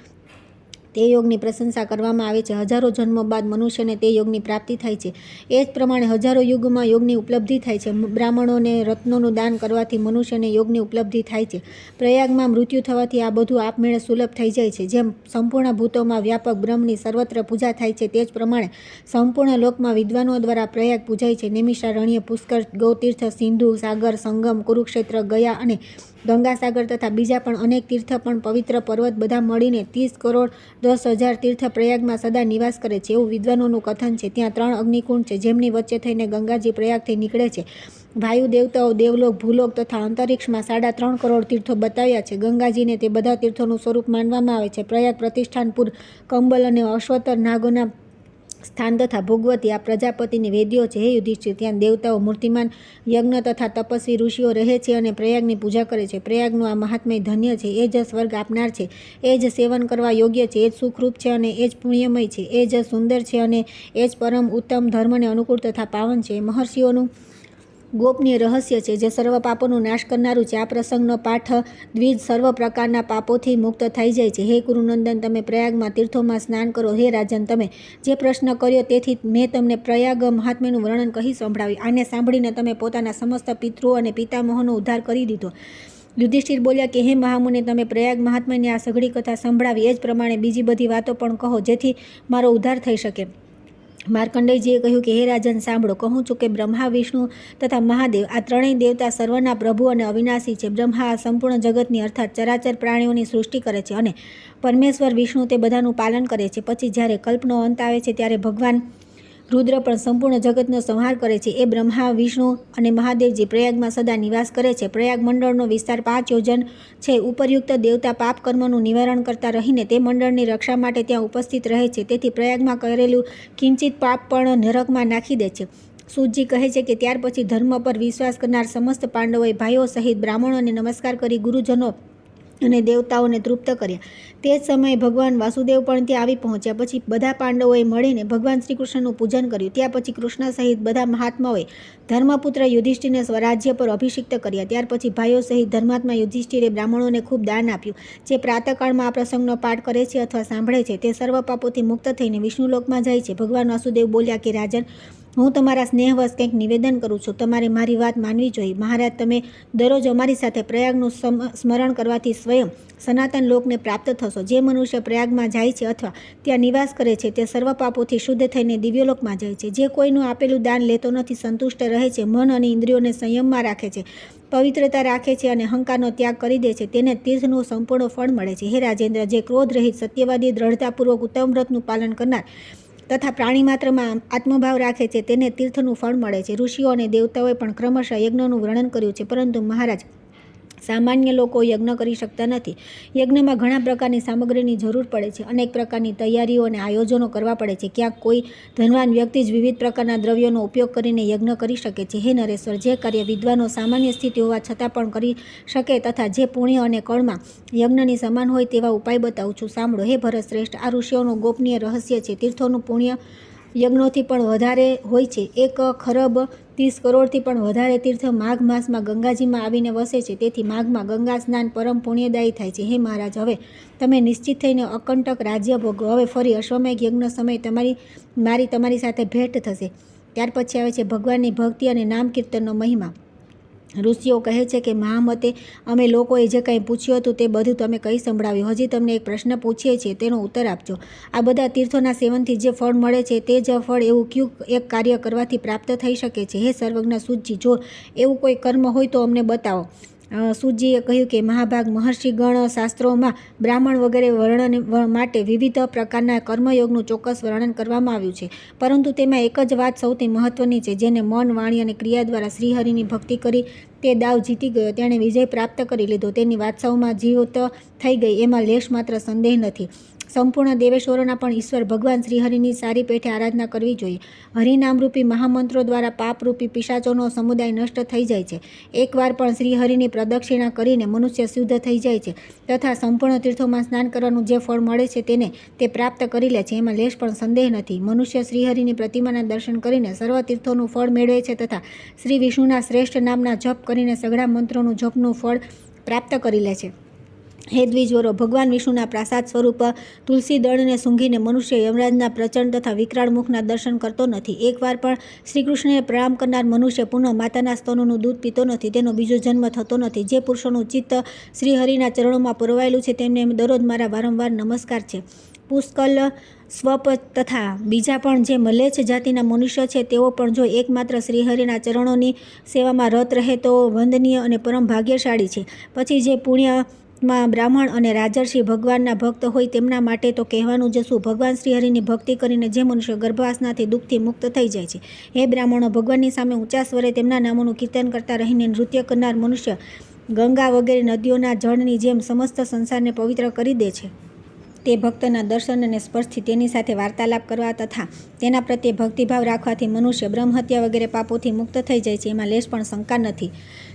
તે યોગની પ્રશંસા કરવામાં આવે છે. હજારો જન્મો બાદ મનુષ્યને તે યોગની પ્રાપ્તિ થાય છે. એ જ પ્રમાણે હજારો યુગમાં યોગની ઉપલબ્ધિ થાય છે. બ્રાહ્મણોને રત્નોનું દાન કરવાથી મનુષ્યને યોગની ઉપલબ્ધિ થાય છે. પ્રયાગમાં મૃત્યુ થવાથી આ બધું આપમેળે સુલભ થઈ જાય છે. જેમ સંપૂર્ણ ભૂતોમાં વ્યાપક બ્રહ્મની સર્વત્ર પૂજા થાય છે તે જ પ્રમાણે સંપૂર્ણ લોકમાં વિદ્વાનો દ્વારા પ્રયાગ પૂજાય છે. નૈમિષારણ્ય, પુષ્કર, ગૌતીર્થ, સિંધુ સાગર, સંગમ, કુરુક્ષેત્ર, ગયા અને ગંગાસાગર તથા બીજા પણ અનેક તીર્થ પણ પવિત્ર પર્વત બધા મળીને 30 કરોડ 10,000 તીર્થ પ્રયાગમાં સદા નિવાસ કરે છે એવું વિદ્વાનોનું કથન છે. ત્યાં 3 અગ્નિકુંડ છે જેમની વચ્ચે થઈને ગંગાજી પ્રયાગથી નીકળે છે. વાયુ દેવતાઓ, દેવલોક, ભૂલોક તથા અંતરિક્ષમાં 3.5 કરોડ તીર્થો બતાવ્યા છે. ગંગાજીને તે બધા તીર્થોનું સ્વરૂપ માનવામાં આવે છે. પ્રયાગ પ્રતિષ્ઠાનપુર, કંબલ અને અશ્વતર નાગોના સ્થાન તથા ભોગવતી આ પ્રજાપતિની વેદીઓ છે. હે યુધિષ્ઠિર, ત્યાં દેવતાઓ, મૂર્તિમાન યજ્ઞ તથા તપસ્વી ઋષિઓ રહે છે અને પ્રયાગની પૂજા કરે છે. પ્રયાગનું આ મહાત્મ્ય ધન્ય છે. એ જ સ્વર્ગ આપનાર છે. એ જ સેવન કરવા યોગ્ય છે. એ જ સુખરૂપ છે અને એ જ પુણ્યમય છે. એ જ સુંદર છે અને એ જ પરમ ઉત્તમ, ધર્મને અનુકૂળ તથા પાવન છે. મહર્ષિઓનું ગોપનીય રહસ્ય છે જે સર્વ પાપોનો નાશ કરનારું છે. આ પ્રસંગનો પાઠ દ્વિજ સર્વ પ્રકારના પાપોથી મુક્ત થઈ જાય છે. હે કુરુનંદન, તમે પ્રયાગમાં તીર્થોમાં સ્નાન કરો. હે રાજન, તમે જે પ્રશ્ન કર્યો તેથી મેં તમને પ્રયાગ મહાત્મ્યનું વર્ણન કહી સંભળાવ્યું. આને સાંભળીને તમે પોતાના સમસ્ત પિતૃઓ અને પિતામહોનો ઉદ્ધાર કરી દીધો. યુધિષ્ઠિર બોલ્યા કે હે મહામુને, તમે પ્રયાગ મહાત્મ્યની આ સઘળી કથા સંભળાવી. એ જ પ્રમાણે બીજી બધી વાતો પણ કહો જેથી મારો ઉદ્ધાર થઈ શકે. માર્કંડેયજીએ કહ્યું કે હે રાજન, સાંભળો. કહું છું કે બ્રહ્મા, વિષ્ણુ તથા મહાદેવ આ ત્રણેય દેવતા સર્વના પ્રભુ અને અવિનાશી છે. બ્રહ્મા આ સંપૂર્ણ જગતની અર્થાત ચરાચર પ્રાણીઓની સૃષ્ટિ કરે છે અને પરમેશ્વર વિષ્ણુ તે બધાનું પાલન કરે છે. પછી જ્યારે કલ્પનો અંત આવે છે ત્યારે ભગવાન રુદ્ર પણ સંપૂર્ણ જગતનો સંહાર કરે છે. એ બ્રહ્મા, વિષ્ણુ અને મહાદેવજી પ્રયાગમાં સદા નિવાસ કરે છે. પ્રયાગ મંડળનો વિસ્તાર 5 યોજન છે. ઉપરયુક્ત દેવતા પાપ કર્મનું નિવારણ કરતા રહીને તે મંડળની રક્ષા માટે ત્યાં ઉપસ્થિત રહે છે. તેથી પ્રયાગમાં કરેલું કિંચિત પાપ પણ નરકમાં નાખી દે છે. સૂતજી કહે છે કે ત્યાર પછી ધર્મ પર વિશ્વાસ કરનાર સમસ્ત પાંડવોએ ભાઈઓ સહિત બ્રાહ્મણોને નમસ્કાર કરી ગુરુજનો અને દેવતાઓને તૃપ્ત કર્યા. તે જ સમયે ભગવાન વાસુદેવ પણ ત્યાં આવી પહોંચ્યા. પછી બધા પાંડવોએ મળીને ભગવાન શ્રી કૃષ્ણનું પૂજન કર્યું. ત્યાં પછી કૃષ્ણ સહિત બધા મહાત્માઓએ ધર્મપુત્ર યુધિષ્ઠિરને સ્વરાજ્ય પર અભિષિક્ત કર્યા. ત્યાર પછી ભાઈઓ સહિત ધર્માત્મા યુધિષ્ઠિરે બ્રાહ્મણોને ખૂબ દાન આપ્યું. જે પ્રાતઃકાળમાં આ પ્રસંગનો પાઠ કરે છે અથવા સાંભળે છે તે સર્વ પાપોથી મુક્ત થઈને વિષ્ણુલોકમાં જાય છે. ભગવાન વાસુદેવ બોલ્યા કે રાજન, હું તમારા સ્નેહવશ કંઈક નિવેદન કરું છું. તમારે મારી વાત માનવી જોઈએ. મહારાજ, તમે દરરોજ અમારી સાથે પ્રયાગનું સ્મરણ કરવાથી સ્વયં સનાતન લોકને પ્રાપ્ત થશો. જે મનુષ્ય પ્રયાગમાં જાય છે અથવા ત્યાં નિવાસ કરે છે તે સર્વ પાપોથી શુદ્ધ થઈને દિવ્યલોકમાં જાય છે. જે કોઈનું આપેલું દાન લેતો નથી, સંતુષ્ટ રહે છે, મન અને ઇન્દ્રિયોને સંયમમાં રાખે છે, પવિત્રતા રાખે છે અને અહંકારનો ત્યાગ કરી દે છે તેને તીર્થનું સંપૂર્ણ ફળ મળે છે. હે રાજેન્દ્ર, જે ક્રોધ રહિત, સત્યવાદી, દ્રઢતાપૂર્વક ઉત્તમ વ્રતનું પાલન કરનાર તથા પ્રાણી માત્રમાં આત્મભાવ રાખે છે તેને તીર્થનું ફળ મળે છે. ઋષિઓ અને દેવતાઓએ પણ ક્રમશઃ યજ્ઞનું વર્ણન કર્યું છે, પરંતુ મહારાજ, સામાન્ય લોકો યજ્ઞ કરી શકતા નથી. યજ્ઞમાં ઘણા પ્રકારની સામગ્રીની જરૂર પડે છે. અનેક પ્રકારની તૈયારીઓ અને આયોજનો કરવા પડે છે. ક્યાંક કોઈ ધનવાન વ્યક્તિ જ વિવિધ પ્રકારના દ્રવ્યોનો ઉપયોગ કરીને યજ્ઞ કરી શકે છે. હે નરેશ્વર, જે કાર્ય વિદ્વાનો સામાન્ય સ્થિતિ હોવા છતાં પણ કરી શકે તથા જે પુણ્ય અને કળમાં યજ્ઞની સમાન હોય તેવા ઉપાય બતાવું છું, સાંભળો. હે ભરત શ્રેષ્ઠ, આ ઋષિઓનું ગોપનીય રહસ્ય છે. તીર્થોનું પુણ્ય યજ્ઞોથી પણ વધારે હોય છે. 1,30 કરોડથી પણ વધારે તીર્થ માઘ માસમાં ગંગાજીમાં આવીને વસે છે. તેથી માઘમાં ગંગા સ્નાન પરમ પુણ્યદાયી થાય છે. હે મહારાજ, હવે તમે નિશ્ચિત થઈને અકંટક રાજ્ય ભોગવો. હવે ફરી અશ્વમેઘ યજ્ઞ સમયે મારી તમારી સાથે ભેટ થશે. ત્યાર પછી આવે છે ભગવાનની ભક્તિ અને નામ કીર્તનનો મહિમા. ઋષિઓ કહે છે કે મહામતે, અમે લોકોએ જે કંઈ પૂછ્યું હતું તે બધું તમે કહી સંભળાવ્યું. હજી તમને એક પ્રશ્ન પૂછીએ છીએ, તેનો ઉત્તર આપજો. આ બધા તીર્થોના સેવનથી જે ફળ મળે છે તે જ ફળ એવું કયું એક કાર્ય કરવાથી પ્રાપ્ત થઈ શકે છે? હે સર્વજ્ઞ સૂતજી, જો એવું કોઈ કર્મ હોય તો અમને બતાવો. સૂતજીએ કહ્યું કે મહાભાગ, મહર્ષિગણ શાસ્ત્રોમાં બ્રાહ્મણ વગેરે વર્ણન માટે વિવિધ પ્રકારના કર્મયોગનું ચોક્કસ વર્ણન કરવામાં આવ્યું છે, પરંતુ તેમાં એક જ વાત સૌથી મહત્વની છે. જેને મન, વાણી અને ક્રિયા દ્વારા શ્રીહરિની ભક્તિ કરી તે દાવ જીતી ગયો, તેણે વિજય પ્રાપ્ત કરી લીધો, તેની વાત્સવમાં જીવત થઈ ગઈ, એમાં લેશ માત્ર સંદેહ નથી. સંપૂર્ણ દેવેશ્વરોના પણ ઈશ્વર ભગવાન શ્રીહરિની સારી પેઠે આરાધના કરવી જોઈએ. હરિનામરૂપી મહામંત્રો દ્વારા પાપરૂપી પિશાચોનો સમુદાય નષ્ટ થઈ જાય છે. એકવાર પણ શ્રીહરિની પ્રદક્ષિણા કરીને મનુષ્ય શુદ્ધ થઈ જાય છે તથા સંપૂર્ણ તીર્થોમાં સ્નાન કરવાનું જે ફળ મળે છે તેને તે પ્રાપ્ત કરી લે છે, એમાં લેશ પણ સંદેહ નથી. મનુષ્ય શ્રીહરિની પ્રતિમાના દર્શન કરીને સર્વ તીર્થોનું ફળ મેળવે છે તથા શ્રી વિષ્ણુના શ્રેષ્ઠ નામના જપ કરીને સઘળા મંત્રોનું જપનું ફળ પ્રાપ્ત કરી લે છે. હે દ્વિજવરો, ભગવાન વિષ્ણુના પ્રસાદ સ્વરૂપ તુલસી દળને સૂંઘીને મનુષ્ય યમરાજના પ્રચંડ તથા વિકરાળ મુખના દર્શન કરતો નથી. એકવાર પણ શ્રીકૃષ્ણને પ્રણામ કરનાર મનુષ્ય પુનઃ માતાના સ્તનોનું દૂધ પીતો નથી, તેનો બીજો જન્મ થતો નથી. જે પુરુષોનું ચિત્ત શ્રીહરિના ચરણોમાં પુરવાયેલું છે તેમને દરરોજ મારા વારંવાર નમસ્કાર છે. પુષ્કલ, સ્વપ તથા બીજા પણ જે મલેચ્છ જાતિના મનુષ્ય છે તેઓ પણ જો એકમાત્ર શ્રીહરિના ચરણોની સેવામાં રત રહે તો વંદનીય અને પરમ ભાગ્યશાળી છે. પછી જે પુણ્યમાં બ્રાહ્મણ અને રાજર્ષિ ભગવાનના ભક્ત હોય તેમના માટે તો કહેવાનું જ શું. ભગવાન શ્રીહરિની ભક્તિ કરીને જે મનુષ્ય ગર્ભવાસનાથી દુઃખથી મુક્ત થઈ જાય છે. હે બ્રાહ્મણો, ભગવાનની સામે ઊંચા સ્વરે તેમના નામોનું કીર્તન કરતા રહીને નૃત્ય કરનાર મનુષ્ય ગંગા વગેરે નદીઓના જળની જેમ સમસ્ત સંસારને પવિત્ર કરી દે છે. તે ભક્તના દર્શન અને સ્પર્શથી તેની સાથે વાર્તાલાપ કરવા તથા તેના પ્રત્યે ભક્તિભાવ રાખવાથી મનુષ્ય બ્રહ્મહત્યા વગેરે પાપોથી મુક્ત થઈ જાય છે, એમાં લેશ પણ શંકા નથી.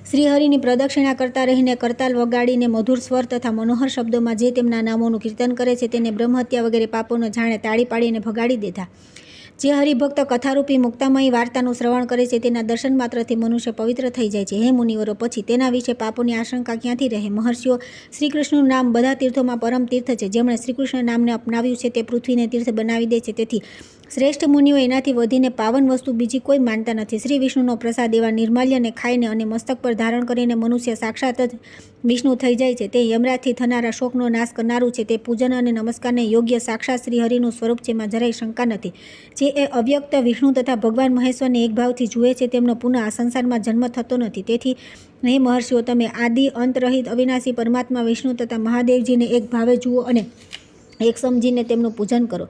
શ્રીહરિની પ્રદક્ષિણા કરતા રહીને કરતાલ વગાડીને મધુર સ્વર તથા મનોહર શબ્દોમાં જે તેમના નામોનું કીર્તન કરે છે તેને બ્રહ્મહત્યા વગેરે પાપોને જાણે તાળી પાડીને ભગાડી દેતા. જે હરિભક્ત કથારૂપી મુક્તામયી વાર્તાનું શ્રવણ કરે છે તેના દર્શન માત્રથી મનુષ્ય પવિત્ર થઈ જાય છે. હે મુનિવરો, પછી તેના વિશે પાપોની આશંકા ક્યાંથી રહે? મહર્ષિઓ, શ્રીકૃષ્ણનું નામ બધા તીર્થોમાં પરમ તીર્થ છે. જેમણે શ્રીકૃષ્ણ નામને અપનાવ્યું છે તે પૃથ્વીને તીર્થ બનાવી દે છે. તેથી શ્રેષ્ઠ મુનિઓ એનાથી વધીને પાવન વસ્તુ બીજી કોઈ માનતા નથી. શ્રી વિષ્ણુનો પ્રસાદ એવા નિર્માલ્યને ખાઈને અને મસ્તક પર ધારણ કરીને મનુષ્ય સાક્ષાત જ વિષ્ણુ થઈ જાય છે. તે યમરાજથી થનારા શોકનો નાશ કરનારું છે. તે પૂજન અને નમસ્કારને યોગ્ય સાક્ષાત શ્રી હરિનું સ્વરૂપ છે, એમાં જરાય શંકા નથી. જે એ અવ્યક્ત વિષ્ણુ તથા ભગવાન મહેશ્વરને એક ભાવથી જુએ છે તેમનો પુનઃ આ સંસારમાં જન્મ થતો નથી. તેથી હે મહર્ષિઓ, તમે આદિ અંતરહિત અવિનાશી પરમાત્મા વિષ્ણુ તથા મહાદેવજીને એક ભાવે જુઓ અને એક સમજીને તેમનું પૂજન કરો.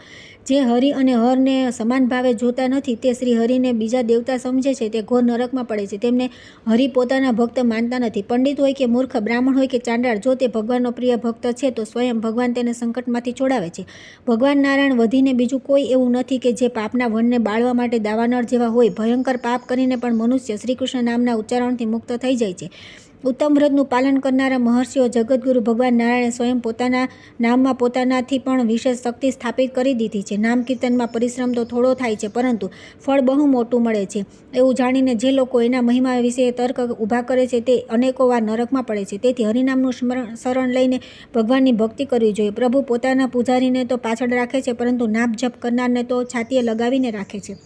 જે હરિ અને હરને સમાન ભાવે જોતા નથી તે શ્રી હરિને બીજા દેવતા સમજે છે તે ઘોર નરકમાં પડે છે. તેમને હરિ પોતાના ભક્ત માનતા નથી. પંડિત હોય કે મૂર્ખ, બ્રાહ્મણ હોય કે ચાંડાળ, જો તે ભગવાનનો પ્રિય ભક્ત છે તો સ્વયં ભગવાન તેને સંકટમાંથી છોડાવે છે. ભગવાન નારાયણ વધીને બીજું કોઈ એવું નથી કે જે પાપના વનને બાળવા માટે દાવાનળ જેવા હોય. ભયંકર પાપ કરીને પણ મનુષ્ય શ્રીકૃષ્ણ નામના ઉચ્ચારણથી મુક્ત થઈ જાય છે. ઉત્તમ વ્રતનું પાલન કરનારા મહર્ષિઓ જગતગુરુ ભગવાન નારાયણે સ્વયં પોતાના નામમાં પોતાનાથી પણ વિશેષ શક્તિ સ્થાપિત કરી દીધી છે. નામ કીર્તનમાં પરિશ્રમ તો થોડો થાય છે પરંતુ ફળ બહુ મોટું મળે છે. એવું જાણીને જે લોકો એના મહિમા વિશે તર્ક ઊભા કરે છે તે અનેકો વાર નરકમાં પડે છે. તેથી હરિનામનું શરણ લઈને ભગવાનની ભક્તિ કરવી જોઈએ. પ્રભુ પોતાના પૂજારીને તો પાછળ રાખે છે પરંતુ નામ જપ કરનારને તો છાતીએ લગાવીને રાખે છે.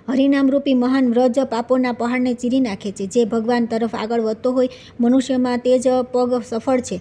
હરિનામરૂપી મહાન વ્રજ પાપોના પહાડને ચીરી નાખે છે. જે ભગવાન તરફ આગળ વધતો હોય મનુષ્યમાં તે જ પગ સફળ છે,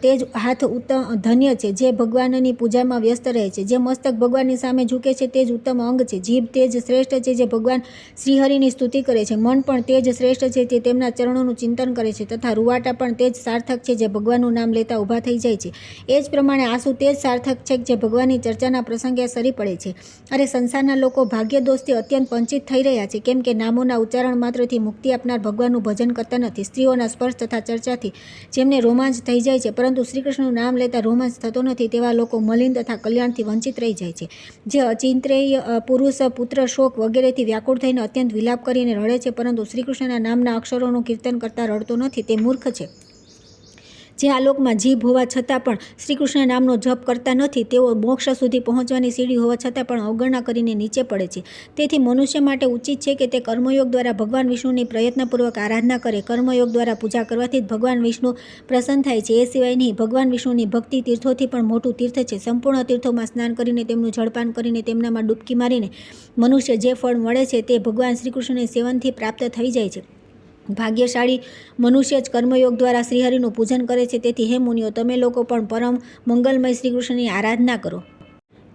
તે જ હાથ ઉત્તમ ધન્ય છે. જે ભગવાનની પૂજામાં વ્યસ્ત રહે છે, જે મસ્તક ભગવાનની સામે ઝૂકે છે તે જ ઉત્તમ અંગ છે. જીભ તે જ શ્રેષ્ઠ છે જે ભગવાન શ્રીહરિની સ્તુતિ કરે છે. મન પણ તે જ શ્રેષ્ઠ છે જે તેમના ચરણોનું ચિંતન કરે છે, તથા રૂવાટા પણ તે જ સાર્થક છે જે ભગવાનનું નામ લેતા ઊભા થઈ જાય છે. એ જ પ્રમાણે આંસુ તે જ સાર્થક છે જે ભગવાનની ચર્ચાના પ્રસંગે સરી પડે છે. અરે સંસારના લોકો ભાગ્યદોષથી અત્યંત વંચિત થઈ રહ્યા છે, કેમ કે નામોના ઉચ્ચારણ માત્રથી મુક્તિ આપનાર ભગવાનનું ભજન કરતા નથી. સ્ત્રીઓના સ્પર્શ તથા ચર્ચાથી જેમને રોમાંચ થઈ જાય છે, પરંતુ શ્રીકૃષ્ણનું નામ લેતા રોમાંચ થતો નથી, તેવા લોકો મલિન તથા કલ્યાણથી વંચિત રહી જાય છે. જે અચિંત્યેય પુરુષ પુત્ર શોક વગેરેથી વ્યાકુળ થઈને અત્યંત વિલાપ કરીને રડે છે, પરંતુ શ્રીકૃષ્ણના નામના અક્ષરોનું કીર્તન કરતા રડતો નથી, તે મૂર્ખ છે. જે આલોકમાં જીભ હોવા છતાં પણ શ્રીકૃષ્ણ નામનો જપ કરતા નથી, તેઓ મોક્ષ સુધી પહોંચવાની સીડી હોવા છતાં પણ અવગણના કરીને નીચે પડે છે. તેથી મનુષ્ય માટે ઉચિત છે કે તે કર્મયોગ દ્વારા ભગવાન વિષ્ણુની પ્રયત્નપૂર્વક આરાધના કરે. કર્મયોગ દ્વારા પૂજા કરવાથી જ ભગવાન વિષ્ણુ પ્રસન્ન થાય છે. એ સિવાય નહીં. ભગવાન વિષ્ણુની ભક્તિ તીર્થોથી પણ મોટું તીર્થ છે. સંપૂર્ણ તીર્થોમાં સ્નાન કરીને, તેમનું જળપાન કરીને, તેમનામાં ડૂબકી મારીને મનુષ્ય જે ફળ મળે છે તે ભગવાન શ્રીકૃષ્ણની સેવનથી પ્રાપ્ત થઈ જાય છે. ભાગ્યશાળી મનુષ્ય જ કર્મયોગ દ્વારા શ્રીહરિનું પૂજન કરે છે. તેથી હે મુનિઓ, તમે લોકો પણ પરમ મંગલમય શ્રીકૃષ્ણની આરાધના કરો.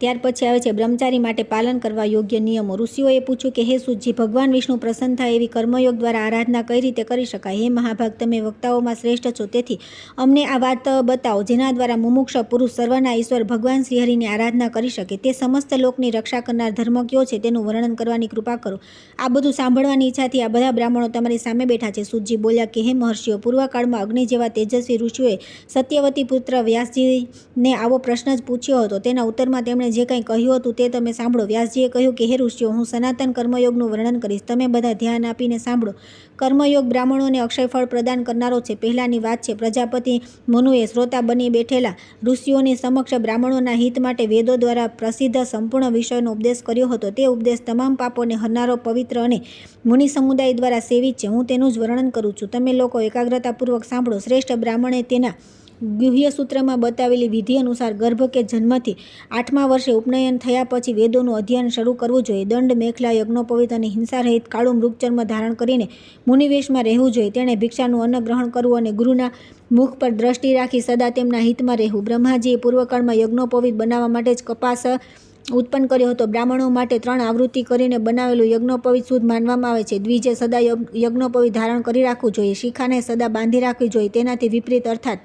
ત્યાર પછી આવે છે બ્રહ્મચારી માટે પાલન કરવા યોગ્ય નિયમો. ઋષિઓએ પૂછ્યું કે હે સૂતજી, ભગવાન વિષ્ણુ પ્રસન્ન થાય એવી કર્મયોગ દ્વારા આરાધના કઈ રીતે કરી શકાય? હે મહાભાગ, તમે વક્તાઓમાં શ્રેષ્ઠ છો, તેથી અમને આ વાત બતાવો જેના દ્વારા મુમુક્ષ પુરુષ સર્વના ઈશ્વર ભગવાન શ્રીહરિની આરાધના કરી શકે. તે સમસ્ત લોકની રક્ષા કરનાર ધર્મ કયો છે તેનું વર્ણન કરવાની કૃપા કરો. આ બધું સાંભળવાની ઈચ્છાથી આ બધા બ્રાહ્મણો તમારી સામે બેઠા છે. સૂતજી બોલ્યા કે હે મહર્ષિઓ, પૂર્વકાળમાં અગ્નિ જેવા તેજસ્વી ઋષિઓએ સત્યવતી પુત્ર વ્યાસજીને આવો પ્રશ્ન જ પૂછ્યો હતો. તેના ઉત્તરમાં તેમણે જે કંઈ કહ્યું હતું તે તમે સાંભળો. વ્યાસજીએ કહ્યું કે હે ઋષિઓ, હું સનાતન કર્મયોગનું વર્ણન કરીશ. તમે બધા ધ્યાન આપીને સાંભળો. કર્મયોગ બ્રાહ્મણોને અક્ષય ફળ પ્રદાન કરનારો છે. પહેલાની વાત છે, પ્રજાપતિ મનુએ શ્રોતા બની બેઠેલા ઋષિઓની સમક્ષ બ્રાહ્મણોના હિત માટે વેદો દ્વારા પ્રસિદ્ધ સંપૂર્ણ વિષયનો ઉપદેશ કર્યો હતો. તે ઉપદેશ તમામ પાપોને હરનારો, પવિત્ર અને મુનિ સમુદાય દ્વારા સેવિત છે. હું તેનું જ વર્ણન કરું છું. તમે લોકો એકાગ્રતાપૂર્વક સાંભળો. શ્રેષ્ઠ બ્રાહ્મણે તેના ગુહ્ય સૂત્રમાં બતાવેલી વિધિ અનુસાર ગર્ભ કે જન્મથી 8મા વર્ષે ઉપનયન થયા પછી વેદોનું અધ્યયન શરૂ કરવું જોઈએ. દંડ, મેખલા, યજ્ઞોપવિત અને હિંસા રહિત કાળું મૃગચર્મ ધારણ કરીને મુનિવેશમાં રહેવું જોઈએ. તેણે ભિક્ષાનું અન્ન ગ્રહણ કરવું અને ગુરુના મુખ પર દ્રષ્ટિ રાખી સદા તેમના હિતમાં રહેવું. બ્રહ્માજીએ પૂર્વકાળમાં યજ્ઞોપવિત બનાવવા માટે જ કપાસ ઉત્પન્ન કર્યો હતો. બ્રાહ્મણો માટે 3 આવૃત્તિ કરીને બનાવેલું યજ્ઞોપવિત શુદ્ધ માનવામાં આવે છે. દ્વિજે સદા યજ્ઞોપવિત ધારણ કરી રાખવું જોઈએ. શિખાને સદા બાંધી રાખવી જોઈએ. તેનાથી વિપરીત અર્થાત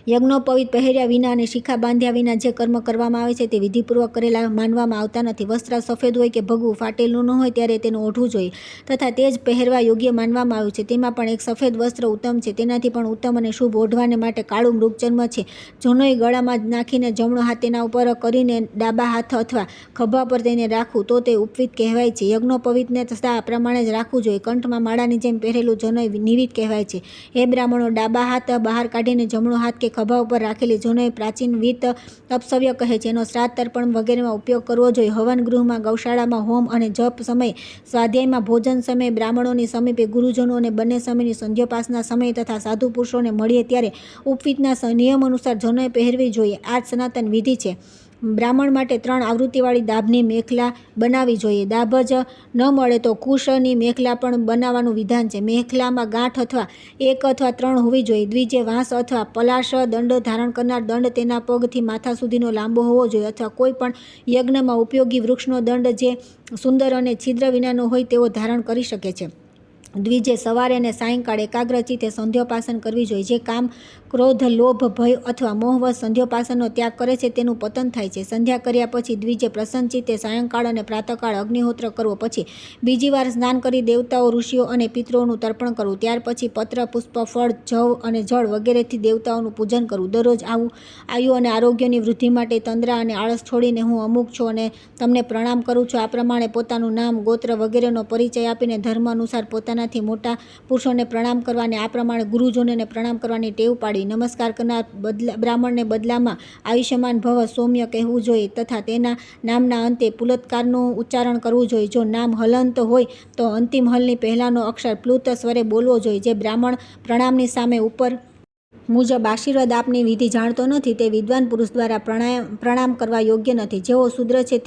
યજ્ઞોપવિત પહેર્યા વિના અને શિખા બાંધ્યા વિના જે કર્મ કરવામાં આવે છે તે વિધિપૂર્વક કરેલા માનવામાં આવતા નથી. વસ્ત્ર સફેદ હોય કે ભગવું ફાટેલું ન હોય ત્યારે તેનું ઓઢવું જોઈએ, તથા તે જ પહેરવા યોગ્ય માનવામાં આવ્યું છે. તેમાં પણ એક સફેદ વસ્ત્ર ઉત્તમ છે. તેનાથી પણ ઉત્તમ અને શુભ ઓઢવાને માટે કાળું મૃગચર્મ છે. જનોઈ ગળામાં નાખીને જમણો હાથ તેના ઉપર કરીને ડાબા હાથ અથવા ખભા પર તેને રાખવું તો તે ઉપવીત કહેવાય છે. યજ્ઞોપવિતને તથા આ પ્રમાણે જ રાખવું જોઈએ. કંઠમાં માળાની જેમ પહેરેલું જનોઈ નિવિત કહેવાય છે. હે બ્રાહ્મણો, ડાબા હાથ બહાર કાઢીને જમણો હાથ કે ખભા ઉપર રાખેલી જનોઈ પ્રાચીન વિત અપસવ્ય કહે છે. એનો શ્રાદ્ધ, તર્પણ વગેરેમાં ઉપયોગ કરવો જોઈએ. હવન ગૃહમાં, ગૌશાળામાં, હોમ અને જપ સમયે, સ્વાધ્યાયમાં, ભોજન સમયે, બ્રાહ્મણોની સમીપે, ગુરુજનો અને બંને સમયની સંધ્યોપાસના સમયે તથા સાધુ પુરુષોને મળીએ ત્યારે ઉપવીતના નિયમ અનુસાર જનોઈ પહેરવી જોઈએ. આ જ સનાતન વિધિ છે. બ્રાહ્મણ માટે 3 આવૃત્તિવાળી દાભની મેખલા બનાવવી જોઈએ. દાભ જ ન મળે તો કુશની મેખલા પણ બનાવવાનું વિધાન છે. મેખલામાં ગાંઠ અથવા 1 અથવા 3 હોવી જોઈએ. દ્વિજે વાંસ અથવા પલાશ દંડ ધારણ કરનાર. દંડ તેના પગથી માથા સુધીનો લાંબો હોવો જોઈએ, અથવા કોઈ પણ યજ્ઞમાં ઉપયોગી વૃક્ષનો દંડ જે સુંદર અને છિદ્ર વિનાનો હોય તેવો ધારણ કરી શકે છે. દ્વિજે સવારે અને સાયંકાળે એકાગ્રચિત્તે સંધ્યોપાસન કરવી જોઈએ. જે કામ, ક્રોધ, લોભ, ભય અથવા મોહવશ સંધ્યોપાસનનો ત્યાગ કરે છે તેનું પતન થાય છે. સંધ્યા કર્યા પછી દ્વિજે પ્રસન્નચિત્તે સાયંકાળ અને પ્રાતઃકાળ અગ્નિહોત્ર કરવો. પછી બીજી વાર સ્નાન કરી દેવતાઓ, ઋષિઓ અને પિતૃઓનું તર્પણ કરવું. ત્યાર પછી પત્ર, પુષ્પ, ફળ, જવ અને જળ વગેરેથી દેવતાઓનું પૂજન કરવું. દરરોજ આયુ અને આરોગ્યની વૃદ્ધિ માટે તંદ્રા અને આળસ છોડીને હું અમુક છું અને તમને પ્રણામ કરું છું. આ પ્રમાણે પોતાનું નામ, ગોત્ર વગેરેનો પરિચય આપીને ધર્મ અનુસાર પોતાનાથી મોટા પુરુષોને પ્રણામ કરવા અને આ પ્રમાણે ગુરુજનોને પ્રણામ કરવાની ટેવ પાડી. નમસ્કાર કરનાર બ્રાહ્મણને બદલામાં આયુષ્યમાન ભવ, સૌમ્ય કહેવું જોઈએ તથા તેના નામના અંતે પુલત્કારનું ઉચ્ચારણ કરવું જોઈએ. જો નામ હલંત હોય તો અંતિમ હલની પહેલાનો અક્ષર પ્લુત સ્વરે બોલવો જોઈએ. જે બ્રાહ્મણ પ્રણામની સામે ઉપર મુજબ આશીર્વાદ આપની વિધિ જાણતો નથી તે વિદ્વાન પુરુષ દ્વારા પ્રણામ કરવા યોગ્ય નથી. જેઓ શુદ્ર છે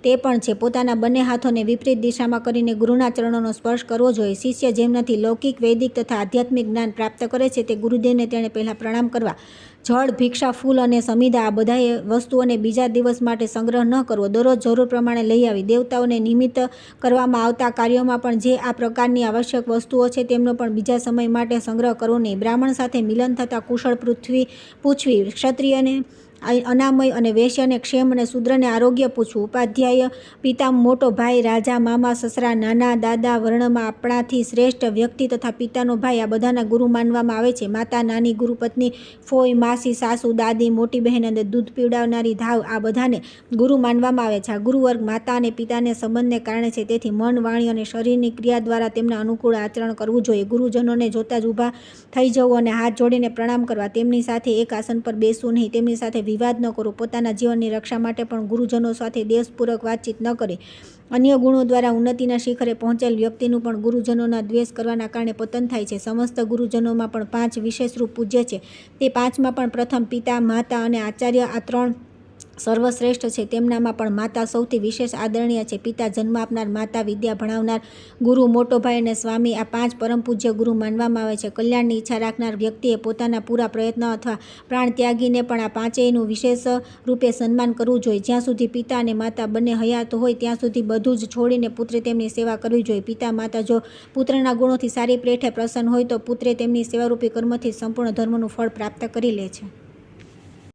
તે પણ છે. પોતાના બંને હાથોને વિપરીત દિશામાં કરીને ગુરુના ચરણોનો સ્પર્શ કરવો જોઈએ. શિષ્ય જેમનાથી લૌકિક, વૈદિક તથા આધ્યાત્મિક જ્ઞાન પ્રાપ્ત કરે છે તે ગુરુદેવને તેણે પહેલાં પ્રણામ કરવા. જળ, ભિક્ષા, ફૂલ અને સમિધા આ બધાએ વસ્તુઓને બીજા દિવસ માટે સંગ્રહ ન કરવો. દરરોજ જરૂર પ્રમાણે લઈ આવી. દેવતાઓને નિમિત્ત કરવામાં આવતા કાર્યોમાં પણ જે આ પ્રકારની આવશ્યક વસ્તુઓ છે તેમનો પણ બીજા સમય માટે સંગ્રહ કરવો નહીં. બ્રાહ્મણ સાથે મિલન થતાં કુશળ પૂછવી. ક્ષત્રિયને અનામય અને વૈશ્યને ક્ષેમ અને શૂદ્રને આરોગ્ય પૂછવું. ઉપાધ્યાય, પિતા, મોટો ભાઈ, રાજા, મામા, સસરા, નાના, દાદા, વર્ણમાં આપણાથી શ્રેષ્ઠ વ્યક્તિ તથા પિતાનો ભાઈ આ બધાના ગુરુ માનવામાં આવે છે. માતા, નાની, ગુરુપત્ની, ફોઈ, માસી, સાસુ, દાદી, મોટી બહેન અને દૂધ પીવડાવનારી ધાવ આ બધાને ગુરુ માનવામાં આવે છે. આ ગુરુવર્ગ માતા અને પિતાને સંબંધને કારણે છે. તેથી મન, વાણી અને શરીરની ક્રિયા દ્વારા તેમના અનુકૂળ આચરણ કરવું જોઈએ. ગુરુજનોને જોતાં જ ઊભા થઈ જવું અને હાથ જોડીને પ્રણામ કરવા. તેમની સાથે એક આસન પર બેસવું નહીં. તેમની સાથે વિવાદ ન કરો. પોતાના જીવનની રક્ષા માટે પણ ગુરુજનો સાથે દ્વેષપૂર્વક વાતચીત ન કરે. અન્ય ગુણો દ્વારા ઉન્નતિના શિખરે પહોંચેલ વ્યક્તિનું પણ ગુરુજનોના દ્વેષ કરવાના કારણે પતન થાય છે. સમસ્ત ગુરુજનોમાં પણ 5 વિશેષરૂપ પૂજ્ય છે. તે 5માં પણ પ્રથમ પિતા, માતા અને આચાર્ય આ 3 સર્વશ્રેષ્ઠ છે. તેમનામાં પણ માતા સૌથી વિશેષ આદરણીય છે. પિતા જન્મ આપનાર, માતા વિદ્યા ભણાવનાર, ગુરુ, મોટો ભાઈ અને સ્વામી આ 5 પરમ પૂજ્ય ગુરુ માનવામાં આવે છે. કલ્યાણની ઈચ્છા રાખનાર વ્યક્તિએ પોતાના પૂરા પ્રયત્ન અથવા પ્રાણ ત્યાગીને પણ આ 5યનું વિશેષ રૂપે સન્માન કરવું જોઈએ. જ્યાં સુધી પિતા અને માતા બંને હયાત હોય ત્યાં સુધી બધું જ છોડીને પુત્રે તેમની સેવા કરવી જોઈએ. પિતા માતા જો પુત્રના ગુણોથી સારી પેઠે પ્રસન્ન હોય તો પુત્રે તેમની સેવારૂપી કર્મથી સંપૂર્ણ ધર્મનું ફળ પ્રાપ્ત કરી લે છે.